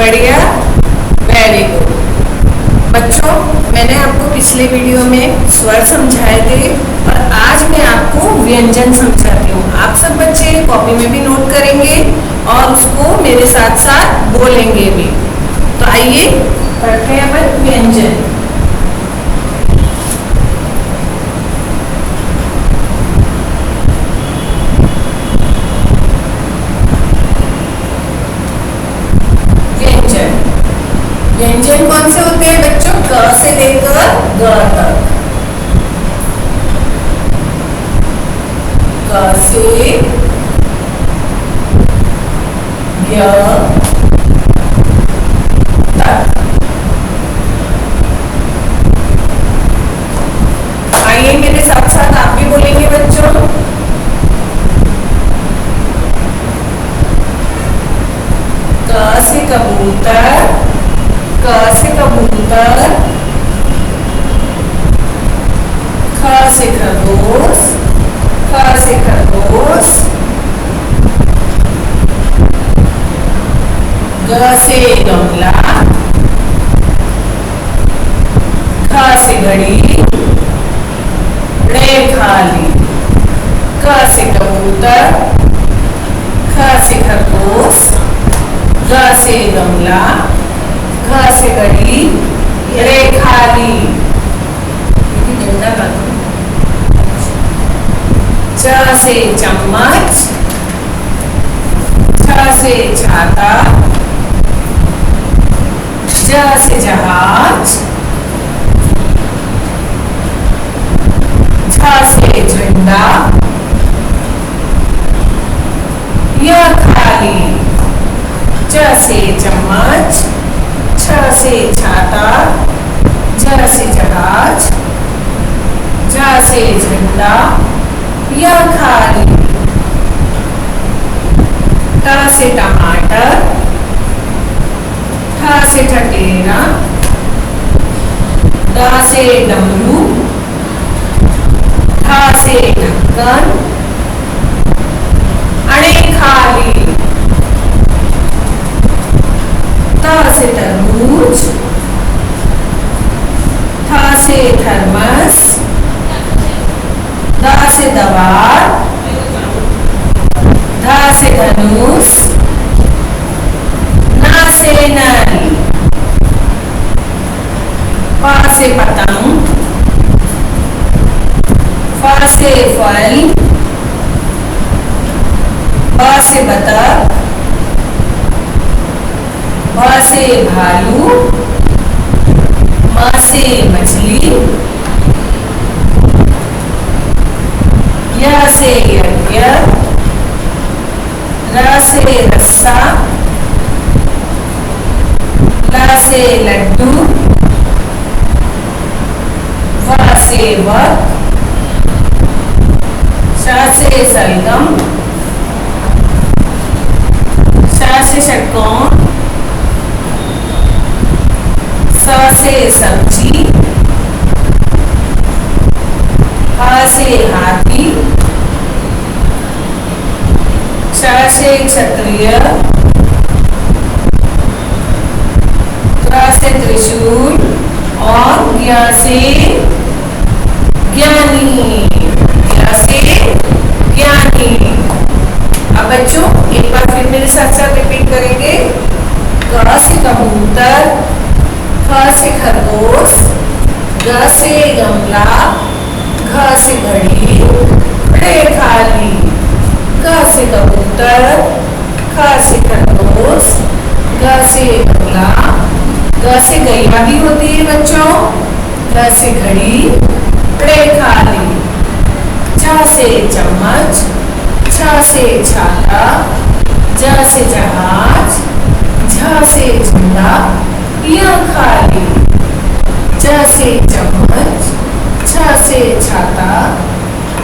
बढ़िया, very good. बच्चों, मैंने आपको पिछले वीडियो में स्वर समझाए थे और आज मैं आपको व्यंजन समझाती हूँ। आप सब बच्चे कॉपी में भी नोट करेंगे और उसको मेरे साथ साथ बोलेंगे भी। तो आइए पढ़ते हैं अपन व्यंजन। व्यंजन कौन से होते हैं बच्चों? क से लेकर ग तक। क से ग तक। आइए मेरे साथ साथ आप भी बोलेंगे बच्चों। क से कबूतर, क से कबूतर, ख से खरगोश, ख से खरगोश, ग से गमला, ख से घड़ी, रे खाली। क से कबूतर, ख से खरगोश, ग से गमला, घ से घड़ी, रे खाली। च से चम्मच, छ से छाता, ज से जहाज, झ से झंडा, य खाली। च से चम्मच, छ से छाता, झ से जहाज, झ से झंडा, य खाली। ट से टमाटर, ठ से ठठेरा, ड से डमरू, ठ से ढक्कन, अणे खाली। त से तरबूज, थ से थर्मस, द से दवार, ध से धनुष, न से नल, प से पतंग, फ से फल, ब से बतख, भ से भालू, म से मछली, य से यज्ञ, र से रस्सा, ल से लड्डू, व से वक, श से शलगम, श से षटकोण, स से सब्जी, ह से हाथी, श से क्षत्रिय, त्र से त्रिशूल और ज्ञ से ज्ञानी। ज्ञ से ज्ञानी। अब बच्चों एक बार फिर मेरे साथ साथ रिपीट करेंगे। क से कबूतर, ख से खरगोश, ग से गमला, घ से घड़ी, रे खाली। क से कबूतर, ख से खरगोश, ग से गमला, ग से गैया भी होती है बच्चों, घ से घड़ी, रे खाली। छ से चम्मच, छ से छाता, ज से जहाज, झ से झंडा, य खाली। ज से चम्मच, छ से छाता,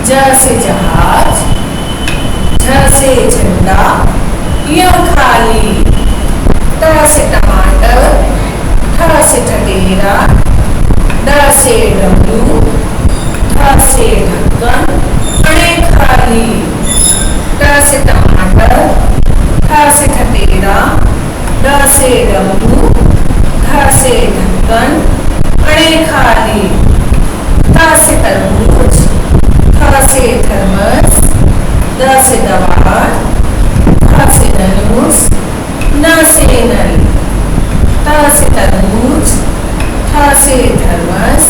ज से जहाज, झ से झंडा, य खाली। त से टमाटर, ठ से ठठेरा, ड से डमरू, ध से ढक्कन, अणे खाली। ट से टमाटर, ठ से ठठेरा, ड से डमरू, से थर्मस, द से दवात, ध से धनुष, न से नल, त से तरबूज, थ से थर्मस,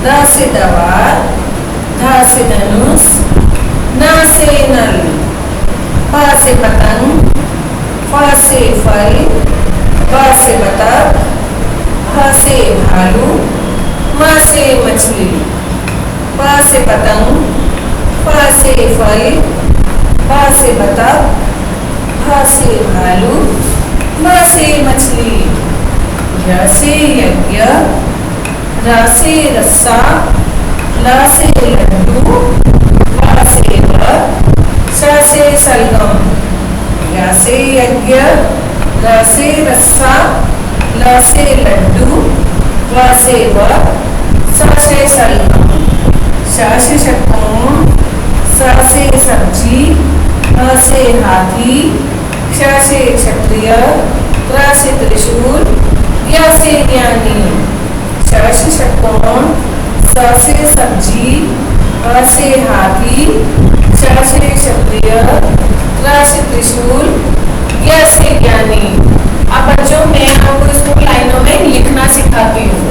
द से दवात, ध से धनुष, न से नल, प से पतंग, फ से फल, ब से बतख, भ से भालू, म से मछली, प से पतंग, फ से फल, ब से बतख, भ से भालू, म से मछली, य से यज्ञ, र से रस्सा, ल से लड्डू, व से वट, श से शलगम, य से यज्ञ, र से रस्सा, ल से लड्डू, व से वट, श से शलगम, श से षट्कोण, स से सब्जी, ह से हाथी, क्ष से क्षत्रिय, त्र से त्रिशूल, य से ज्ञानी, श से षट्कोण, स से सब्जी, ह से हाथी, क्ष से क्षत्रिय, त्र से त्रिशूल, य से ज्ञानी। अब बच्चों मैं आपको इसको लाइनों में लिखना सिखाती हूँ।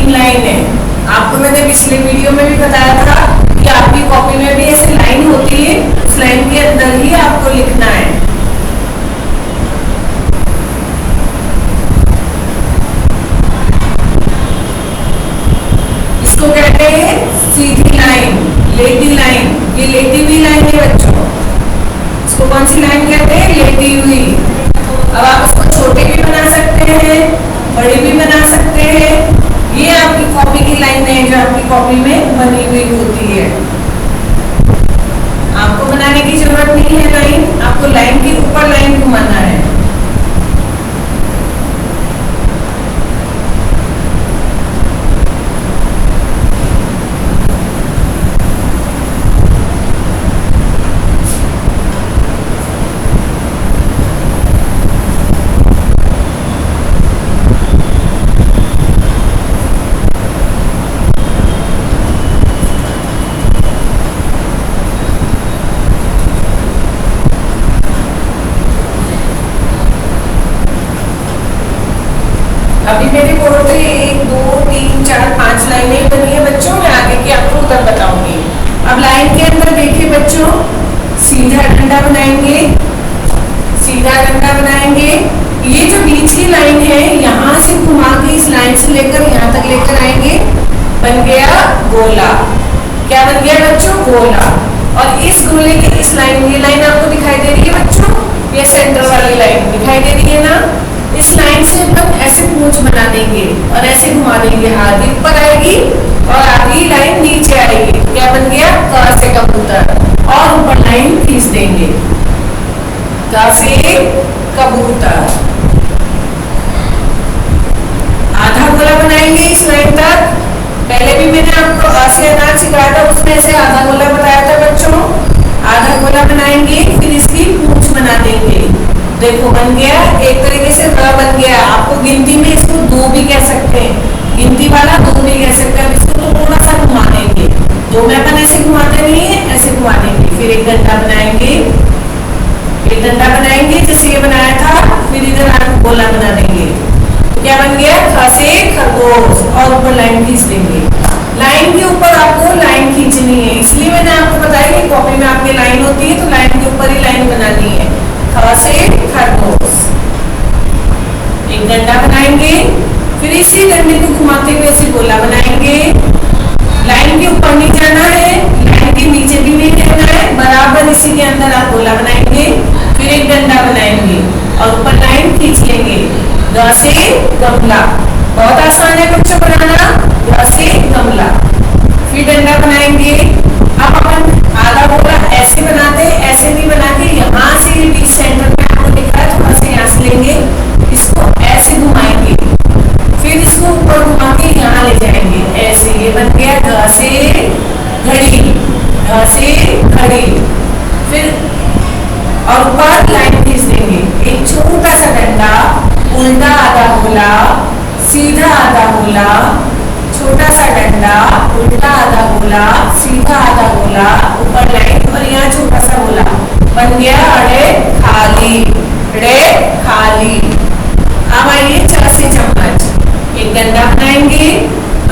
लाइन है, आपको मैंने पिछले वीडियो में भी बताया था कि आपकी कॉपी में भी ऐसी लाइन होती है, उस लाइन के अंदर ही आपको लिखना है। इसको कहते हैं सीधी लाइन, लेटी लाइन। ये लेटी हुई लाइन है बच्चों। इसको कौन सी लाइन कहते हैं? लेटी हुई। अब आप इसको छोटे भी बना सकते हैं, बड़े भी बना सकते हैं। ये आपकी कॉपी की लाइन है जो आपकी कॉपी में बनी हुई होती है। आपको बनाने की जरूरत नहीं है लाइन, आपको लाइन के ऊपर लाइन घुमाना है। अभी मेरे बोर्ड पे 1 2 3 4 5 लाइनें बनी है बच्चों। मैं आगे की आपको उत्तर बताऊंगी। अब लाइन के अंदर देखिए बच्चों, सीधा डंडा बनाएंगे, सीधा डंडा बनाएंगे। ये जो बीच की लाइन है यहाँ से घुमा के इस लाइन से लेकर यहाँ तक लेकर आएंगे, बन गया गोला। क्या बन गया बच्चों? गोला। और इस गोले की इस लाइन, ये लाइन आपको दिखाई दे रही है बच्चों, ये सेंटर वाली लाइन दिखाई दे रही है ना। इस लाइन से हम ऐसे पूंछ बना देंगे और ऐसे घुमा देंगे, आधी ऊपर आएगी और आधी लाइन नीचे आएगी। क्या बन गया? क से कबूतर। और ऊपर लाइन खींच देंगे, क से कबूतर। आधा गोला बनाएंगे इस लाइन तक। पहले भी मैंने आपको अ से अनाज सिखाया था, उसमें से आधा गोला बताया था बच्चों। आधा गोला बनाएंगे, फिर इसकी पूंछ बना देंगे। देखो बन गया, एक तरीके से र बन गया। आपको गिनती में इसको 2 भी कह सकते हैं, गिनती वाला 2 भी कह सकते हैं। इसको तो थोड़ा सा घुमा देंगे, 2 में अपन ऐसे घुमाते नहीं है, ऐसे घुमा देंगे। फिर एक डंडा बनाएंगे, एक डंडा बनाएंगे जैसे ये बनाया था, फिर इधर आगे गोला बना देंगे। तो क्या बन गया? ख से खरगोश। और ऊपर लाइन खींच देंगे। लाइन के ऊपर आपको लाइन खींचनी है, इसलिए मैंने आपको बताया कि कॉपी में आपकी लाइन होती है तो लाइन के ऊपर ही लाइन बनानी है। ख से खरगोश। एक डंडा बनाएंगे, फिर इसी डंडे को घुमाते हुए ऐसे गोला बनाएंगे। लाइन के ऊपर नहीं जाना है, लाइन के नीचे भी नहीं रहना है, बराबर इसी के अंदर आप गोला बनाएंगे। फिर एक डंडा बनाएंगे और ऊपर लाइन खींच लेंगे। ग से गमला। बहुत आसान है बच्चों बनाना, ग से गमला। फिर डंडा बनाएंगे। अब अपन आधा गोला ऐसे बनाते, ऐसे नहीं बना के यहाँ से बीच सेंटर में आपको दिख रहा है, थोड़ा सा उल्टा आधा गोला, सीधा आधा गोला, छोटा सा डंडा, उल्टा आधा गोला, सीधा आधा गोला, ऊपर लाइन और यहाँ छोटा सा गोला, बन गया अड़े खाली, अड़े खाली। अब आइए च से चम्मच, एक डंडा बनाएंगे।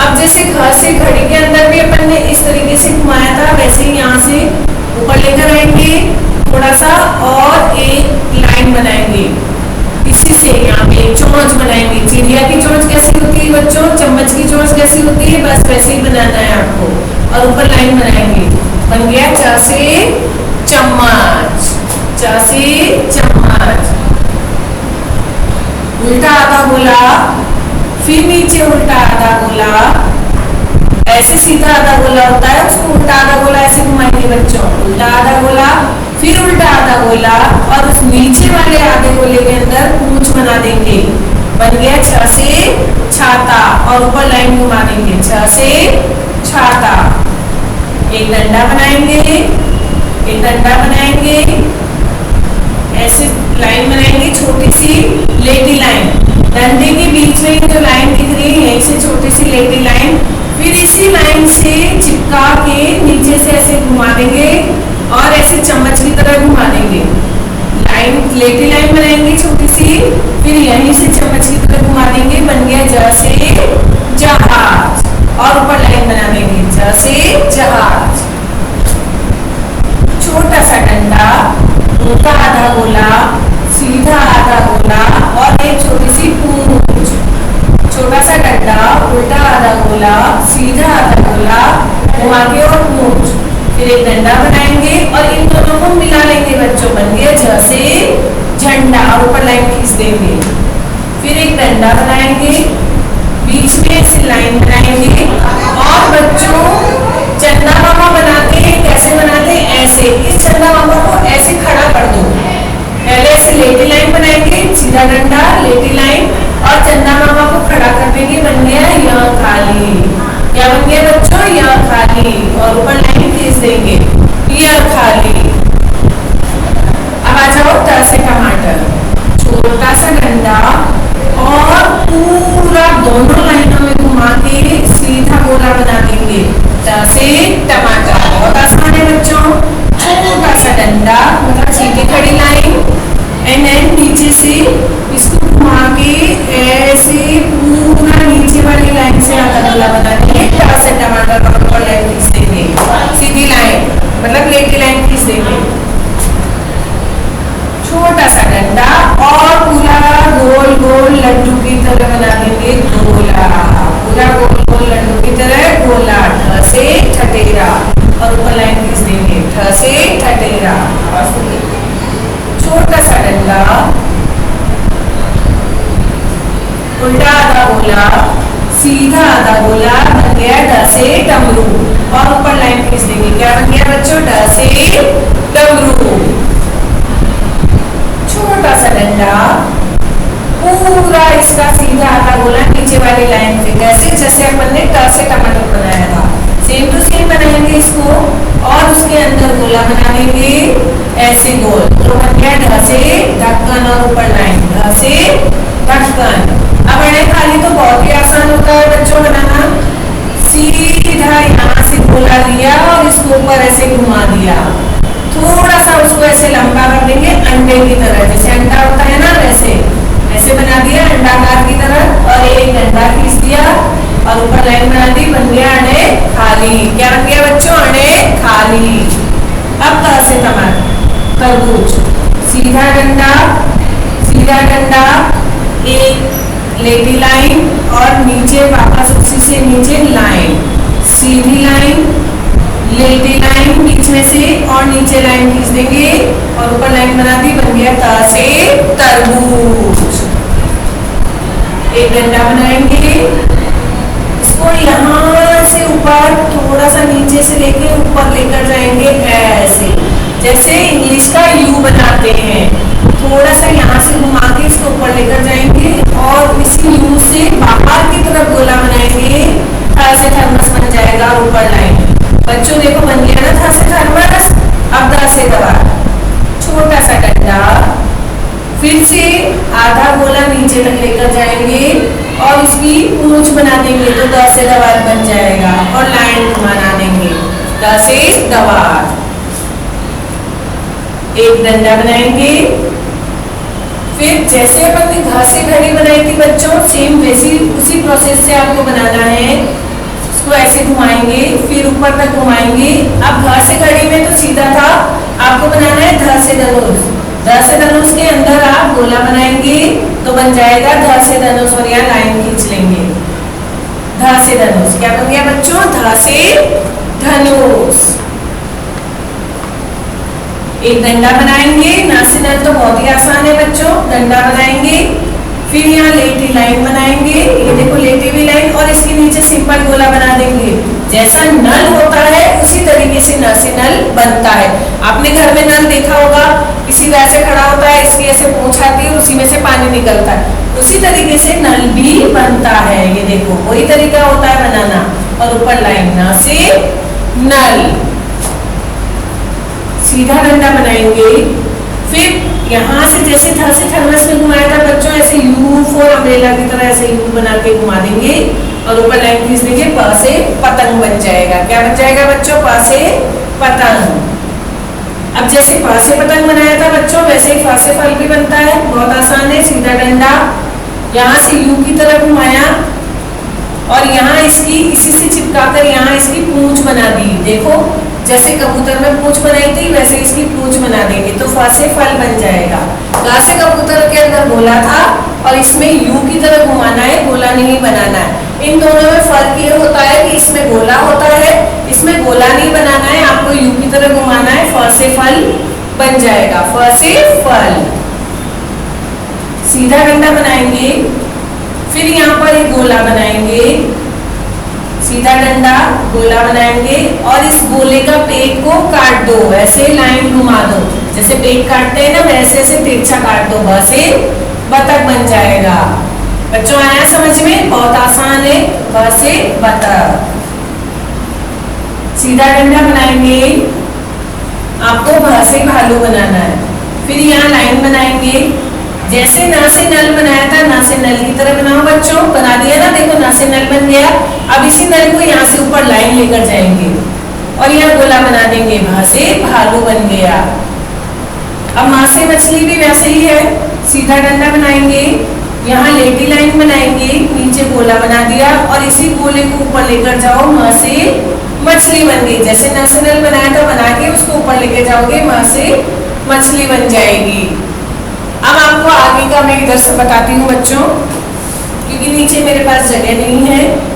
अब जैसे घ से घड़ी के अंदर भी अपन ने इस तरीके से घुमाया था, वैसे ही यहाँ से ऊपर लेकर आएंगे थोड़ा सा और एक लाइन बनाएंगे। इसी से यहाँ पे चोंच बनाएंगे। चिड़िया की चोंच कैसी होती है बच्चों, चम्मच की चोंच कैसी होती है, बस वैसे ही बनाना है आपको। और ऊपर लाइन बनाएंगे, बन गया च से चम्मच, च से चम्मच। उल्टा आधा गोला, फिर नीचे उल्टा आधा गोला, ऐसे सीधा आधा गोला होता है उसको उल्टा आधा गोला ऐसे घुमाएंगे बच्चों। उल्टा आधा गोला, फिर उल्टा आधा गोला और उस नीचे वाले आधे गोले के अंदर पूंछ बना देंगे, बन गया छ से छाता। और ऊपर लाइन घुमा देंगे, छ से छाता। एक डंडा बनाएंगे, एक डंडा बनाएंगे, ऐसे लाइन बनाएंगे छोटी सी लेटी लाइन, डंडे के बीच में जो लाइन दिख रही है यहीं से छोटी सी लेटी लाइन, फिर इसी लाइन से चिपका के नीचे से ऐसे घुमा देंगे और ऐसे चम्मच की तरह घुमा देंगे। लाइन लेटी लाइन बनाएंगे छोटी सी, फिर यहीं से चम्मच की तरह घुमा देंगे, बन गया ज से जहाज। और ऊपर लाइन बना देंगे, ज से जहाज। छोटा सा डंडा, उल्टा आधा गोला, सीधा आधा गोला और एक छोटी सी पूंछ। छोटा सा डंडा, उल्टा आधा गोला, सीधा आधा गोला, घुमा के और पूंछ। फिर एक डंडा बनाएंगे और इन दोनों को मिला लेंगे बच्चों, बन गया ज से झंडा। और ऊपर लाइन खींच देंगे। फिर एक डंडा बनाएंगे, बीच में ऐसे लाइन बनाएंगे और बच्चों चंदा मामा बनाते हैं, कैसे बनाते हैं, ऐसे। इस चंदा मामा को ऐसे खड़ा कर दो, पहले ऐसे लेटी लाइन बनाएंगे, सीधा डंडा, लेटी लाइन और चंदा मामा को खड़ा कर देंगे, बन गया यह खाली। क्या बन गया बच्चों, यह खाली। और ऊपर लाइन खींच देंगे, यह खाली। अब आ जाओ ट से टमाटर, छोटा सा डंडा और पूरा दोनों लाइनों में घुमा के सीधा गोला बना देंगे, ट से टमाटर। बहुत आसान है बच्चों। छोटा सा डंडा मतलब सीधी खड़ी लाइन एंड एंड नीचे से इसको घुमा के ऐसे पूरा नीचे वाली लाइन से आधा गोला बना देंगे, ट से टमाटर। और ऊपर लाइन खींच देंगे, सीधी लाइन मतलब लेटी लाइन खींच देंगे। छोटा सा डंडा और पूरा गोल गोल लड्डू की तरह बना देंगे गोला, पूरा गोल गोल लड्डू की तरह गोला, ठ से ठटेरा। और ऊपर लाइन खींच देंगे, ठ से ठटेरा। छोटा सा डंडा, उल्टा आधा गोला, सीधा आधा गोला, बन गया ड से डमरू। और ऊपर लाइन खींच देंगे, क्या बन गया बच्चों, ड से डमरू। छोटा सा डंडा, पूरा इसका सीधा आधा गोला नीचे वाली लाइन पे, कैसे जैसे अपन ने ट से टमाटर बनाया था, सेम टू सेम बनाएंगे इसको। और उसके अंदर गोला बना देंगे ऐसे गोल, तो बन गया ढ से ढक्कन। और ऊपर लाइन, ढ से ढक्कन। अब अड़े खाली तो बहुत ही आसान होता है बच्चों बनाना। सीधा यहाँ से गोला लिया और इसको ऊपर ऐसे घुमा दिया, थोड़ा सा उसको ऐसे लंबा कर देंगे अंडे की तरह, जैसे अंडा होता है ना वैसे, ऐसे बना दिया अंडाकार की तरह। और एक डंडा खींच दिया और ऊपर लाइन बना दी, बन गया अड़े खाली। क्या बन गया बच्चों, अड़े खाली। अब त से टमाटर, तरबूज, सीधा डंडा, सीधा डंडा, एक लेटी लाइन और नीचे वापस उसी से नीचे लाइन, सीधी लाइन, लेटी लाइन बीच में से और नीचे लाइन खींच देंगे और ऊपर लाइन बना दी, बन गया त से तरबूज। एक डंडा बनाएंगे, इसको यहाँ से ऊपर थोड़ा सा नीचे से लेके ऊपर लेकर जाएंगे ऐसे, जैसे इंग्लिश का यू बनाते हैं। थोड़ा सा यहाँ से घुमा के इसको ऊपर लेकर जाएंगे और इसी यू से बाहर की तरफ गोला बनाएंगे, ऐसे थर्मस बन जाएगा। और ऊपर लाइन, बच्चों देखो बन गया ना था से थर्मस। अब द से दवार, छोटा सा डंडा, फिर से आधा गोला नीचे तक लेकर की पूंछ बना देंगे तो द से दवात बन जाएगा और लाइन बना देंगे द से दवात। एक डंडा बनाएंगे। फिर जैसे अपन ने घ से घड़ी बनाई थी बच्चों, सेम वैसी उसी प्रोसेस से आपको बनाना है। इसको ऐसे घुमाएंगे, फिर ऊपर तक घुमाएंगे। अब घ से घड़ी में तो सीधा था, आपको बनाना है ध से धनुष। ध से धनुष के अंदर आप गोला बनाएंगे तो बन जाएगा ध से धनुष और यहाँ लाइन खींच लेंगे। ध से धनुष क्या बन गया बच्चों? ध से धनुष। एक डंडा बनाएंगे। ना से नल तो बहुत ही आसान है बच्चों। डंडा बनाएंगे, फिर यहाँ लेटी लाइन बनाएंगे। ये देखो लेटी हुई लाइन, और इसके नीचे सिंपल गोला बना देंगे। जैसा नल होता है उसी तरीके से न से नल बनता है। आपने घर में नल देखा होगा, किसी का ऐसे खड़ा होता है, इसकी ऐसे पूंछ आती है, उसी में से पानी निकलता है। उसी तरीके से नल भी बनता है। ये देखो वही तरीका होता है बनाना। और ऊपर लाइन न से नल। सीधा डंडा बनाएंगे। फिर यहाँ से जैसे ध से थर्मस में घुमाया था बच्चों, ऐसे यू फॉर अम्ब्रेला की तरह ऐसे यू बना के घुमा देंगे और ऊपर लाइन खींच देंगे। प से पतंग बन जाएगा। क्या बन जाएगा बच्चों? प से पतंग। अब जैसे प से पतंग बनाया था बच्चों, वैसे ही फ से फल भी बनता है। बहुत आसान है। सीधा डंडा, यहाँ से यू की तरह घुमाया और यहाँ इसकी इसी से चिपकाकर यहाँ इसकी पूंछ बना दी। देखो जैसे कबूतर में पूंछ बनाई थी वैसे इसकी पूंछ बना देंगे तो फ से फल बन जाएगा। गा से कबूतर के अंदर गोला था और इसमें यू की तरह घुमाना है, गोला नहीं बनाना है। इन दोनों में फर्क ये होता है कि इसमें गोला होता है, इसमें गोला नहीं बनाना है, आपको यू की तरह घुमाना है। फ से फल बन जाएगा। फ से फल। सीधा डंडा बनाएंगे, फिर यहाँ पर एक गोला बनाएंगे। सीधा डंडा, गोला बनाएंगे और इस गोले का पेट को काट दो, ऐसे लाइन घुमा दो। जैसे पेट काटते हैं ना वैसे ऐसे तिरछा काट दो। ब से बतख बन जाएगा। बच्चों आया समझ में? बहुत आसान है। ब से बतख। सीधा डंडा बनाएंगे। आपको भ से भालू बनाना है। फिर यहाँ लाइन बनाएंगे। जैसे ना से नल बनाया था, ना से नल की तरह बनाओ बच्चों। बना दिया ना, देखो ना से नल बन गया। अब इसी नल को यहाँ से ऊपर लाइन लेकर जाएंगे और यहाँ गोला बना देंगे। भ से भालू बन गया। अब माँ से मछली भी वैसे ही है। सीधा डंडा बनाएंगे, यहाँ लेटी लाइन बनाएंगे, नीचे गोला बना दिया और इसी गोले को ऊपर लेकर जाओ। म से मछली बन गई। जैसे ना से नल बनाया था, बना के उसको ऊपर लेकर जाओगे, म से मछली बन जाएगी। अब आपको आगे का मैं इधर से बताती हूँ बच्चों, क्योंकि नीचे मेरे पास जगह नहीं है।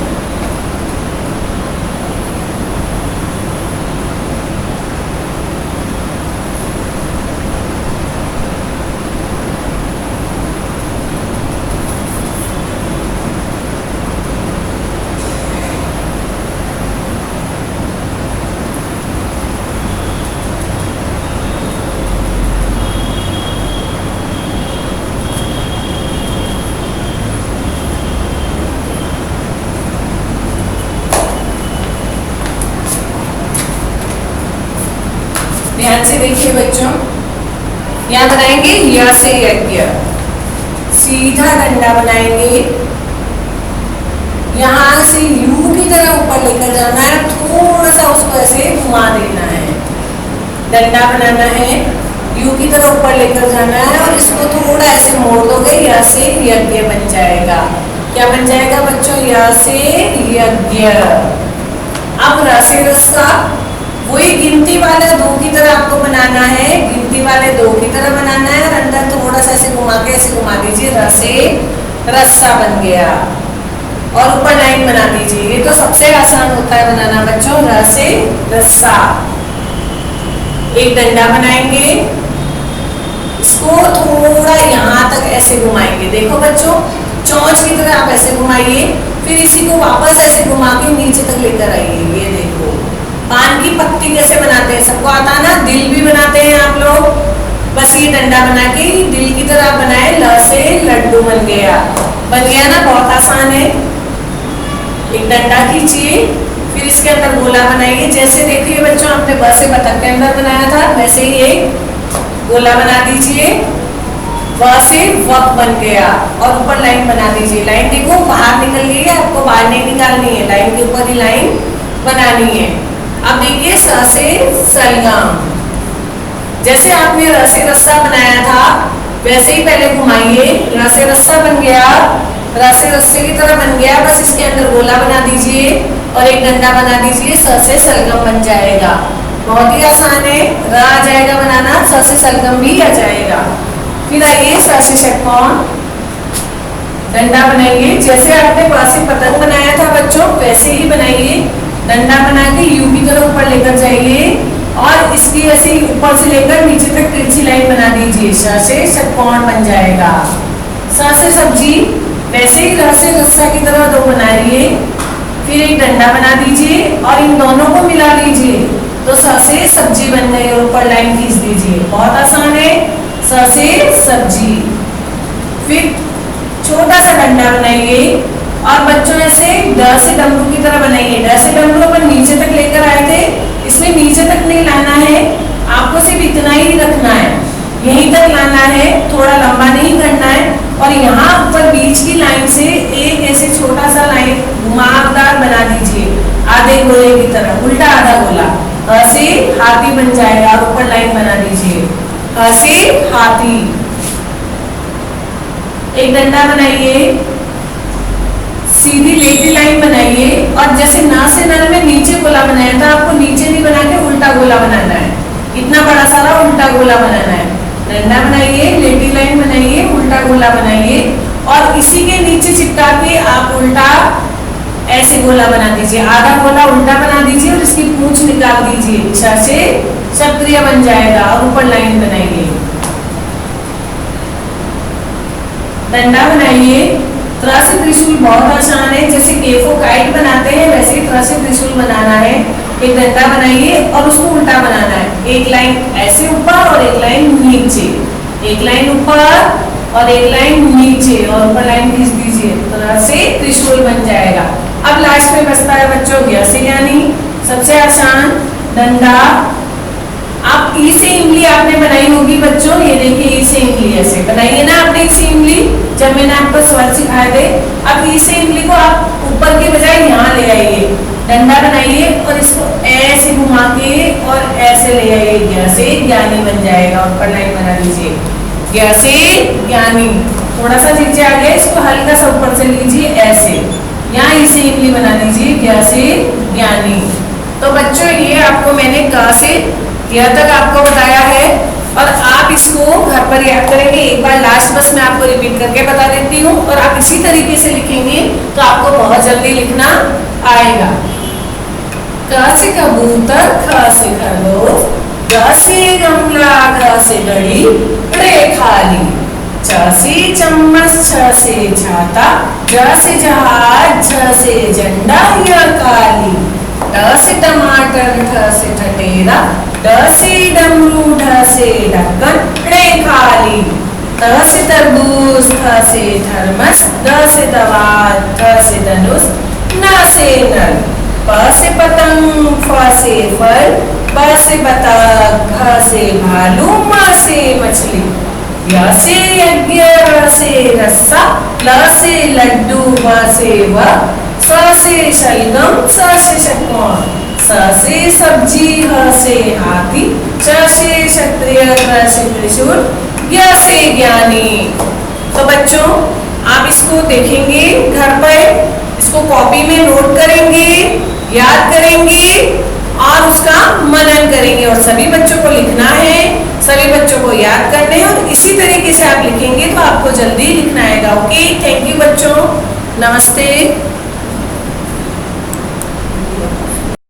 ध्यान से देखिए बच्चों, यहाँ बनाएंगे य से यज्ञ। सीधा डंडा बनाएंगे, यहाँ से यू की तरह ऊपर लेकर जाना है, थोड़ा सा उसको ऐसे घुमा देना है। डंडा बनाना है, यू की तरह ऊपर लेकर जाना है और इसको थोड़ा ऐसे मोड़ दोगे, य से यज्ञ बन जाएगा। क्या बन जाएगा बच्चों? य से यज्ञ। अब र से रस्सा, वही गिनती वाले दो की तरह आपको बनाना है। गिनती वाले दो की तरह बनाना है और अंदर थोड़ा सा ऐसे घुमा के ऐसे घुमा दीजिए। र से रस्सा बन गया और ऊपर लाइन बना दीजिए। ये तो सबसे आसान होता है बनाना बच्चों, र से रस्सा। एक डंडा बनाएंगे, इसको थोड़ा यहाँ तक ऐसे घुमाएंगे। देखो बच्चों, चोंच की तरह आप ऐसे घुमाइए, फिर इसी को वापस ऐसे घुमा के नीचे तक लेकर आइए। ये देखो पान की पत्ती कैसे बनाते हैं, सबको आता है ना? दिल भी बनाते हैं आप लोग। बस ये डंडा बना के दिल की तरह बनाए। ल से लड्डू बन गया। बन गया ना? बहुत आसान है। एक डंडा खींचिए, फिर इसके अंदर गोला बनाइए। जैसे देखिए बच्चों, आपने ब से बतख के अंदर बनाया था, वैसे ही एक गोला बना दीजिए। व से वक बन गया और ऊपर लाइन बना दीजिए। लाइन देखो बाहर निकल गई है, आपको बाहर नहीं निकालनी है, लाइन के ऊपर ही लाइन बनानी है। अब देखिए स से सलगम, जैसे आपने र से रस्सा बनाया था वैसे ही पहले घुमाइए। र से रस्सा बन गया, र से रस्से की तरह बन गया, बस इसके अंदर गोला बना दीजिए और एक डंडा बना दीजिए, स से सलगम बन जाएगा। बहुत ही आसान है, र आ जाएगा बनाना, स से सलगम भी आ जाएगा। फिर आइए स से षटकोण, डंडा बनाइए। जैसे आपने प से पतंग बनाया था बच्चों वैसे ही बनाइए। डंडा बना के यू की तरह ऊपर लेकर जाइए और इसकी ऐसे ही ऊपर से लेकर नीचे तक तिरछी लाइन बना दीजिए, स से षटकोण बन जाएगा। स से सब्जी, वैसे ही र से रस्सा की तरह दो बनाइए, फिर एक डंडा बना दीजिए और इन दोनों को मिला लीजिए तो स से सब्जी बन गई और ऊपर लाइन खींच दीजिए। बहुत आसान है, स से सब्जी। फिर छोटा सा डंडा बनाइए और बच्चों ऐसे ड से डमरू की तरह बनाइए। ड से डमरू अपन नीचे तक लेकर आए थे, इसमें नीचे तक नहीं लाना है, आपको सिर्फ इतना ही रखना है, यहीं तक लाना है, थोड़ा लंबा नहीं करना है। और यहाँ ऊपर बीच की लाइन से एक ऐसे छोटा सा लाइन घुमावदार बना दीजिए, आधे गोले की तरह, उल्टा आधा गोला। ह से हाथी बन जाएगा और ऊपर लाइन बना दीजिए, ह से हाथी। एक डंडा बनाइए, सीधी लेटी लाइन बनाइए और जैसे ना से नर में नीचे गोला बनाया था, आपको नीचे नहीं बना के उल्टा गोला बनाना है, इतना बड़ा सारा उल्टा गोला बनाना है। डंडा बनाइए, लेटी लाइन बनाइए, उल्टा गोला बनाइए और इसी के नीचे चिपका के आप उल्टा ऐसे गोला बना दीजिए, आधा गोला उल्टा बना दीजिए और इसकी पूंछ निकाल दीजिए, श से क्षत्रिय बन जाएगा और ऊपर लाइन बनाइए। डंडा बनाइए, त्र से त्रिशूल बहुत आसान है, जैसे केफो काइट बनाते हैं वैसे ही त्र से त्रिशूल बनाना है। एक डंडा बनाइए और उसको उल्टा बनाना है, एक लाइन ऐसे ऊपर और एक लाइन नीचे, एक लाइन ऊपर और एक लाइन नीचे और ऊपर लाइन खींच दीजिए, त्र से त्रिशूल बन जाएगा। अब लास्ट में बचता है बच्चों ज्ञ से ज्ञानी, सबसे आसान डंडा। आप ई से इमली आपने बनाई होगी बच्चों, ये देखिए ई से इमली ऐसे बनाइए ना आपने ई से इमली, जब मैंने आपको स्वर सिखाए थे। अब ई से इमली को आप ऊपर के बजाय यहाँ ले आइए, डंडा बनाइए और इसको ऐसे घुमा के और ऐसे ले आइए, ज्ञ से ज्ञानी बन जाएगा। ऊपर लाइन बना दीजिए, ज्ञ से ज्ञानी। थोड़ा सा नीचे आ गया, इसको हल्का सा ऊपर से लीजिए ऐसे, यहाँ ई से इमली बना दीजिए, ज्ञ से ज्ञानी। तो बच्चों ये आपको मैंने क से यह तक आपको बताया है और आप इसको घर पर याद करेंगे। एक बार लास्ट बस मैं आपको रिपीट करके बता देती हूँ और आप इसी तरीके से लिखेंगे तो आपको बहुत जल्दी लिखना आएगा। क से कबूतर, ख से खरगोश, ग से गमला, घ से घड़ी, रे खाली, च से चम्मच, छ से छाता, ज से जहाज, झ से झंडा, य काली, ट से टमाटर, ठ से ठठेरा, ड से डमरू, ढ से ढक्कन, रे खाली, त से तरबूज, थ से थर्मस, द से दवात, थ से धनुष, न से नल, प से पतंग, फ से फल, ब से बतख, घ से भालू, म से मछली, य से यज्ञ, र से रस्सा, ल से लड्डू, व से वक, स से शलगम, स से षटकोण, स से सब्जी, ह से हाथी, च से क्षत्रिय, त्र से त्रिशूल, ज्ञ से ज्ञानी। तो बच्चों आप इसको देखेंगे घर पर, इसको कॉपी में नोट करेंगे, याद करेंगे और उसका मनन करेंगे और सभी बच्चों को लिखना है, सभी बच्चों को याद करने हैं और इसी तरीके से आप लिखेंगे तो आपको जल्दी लिखना आएगा। ओके, थैंक यू बच्चों, नमस्ते।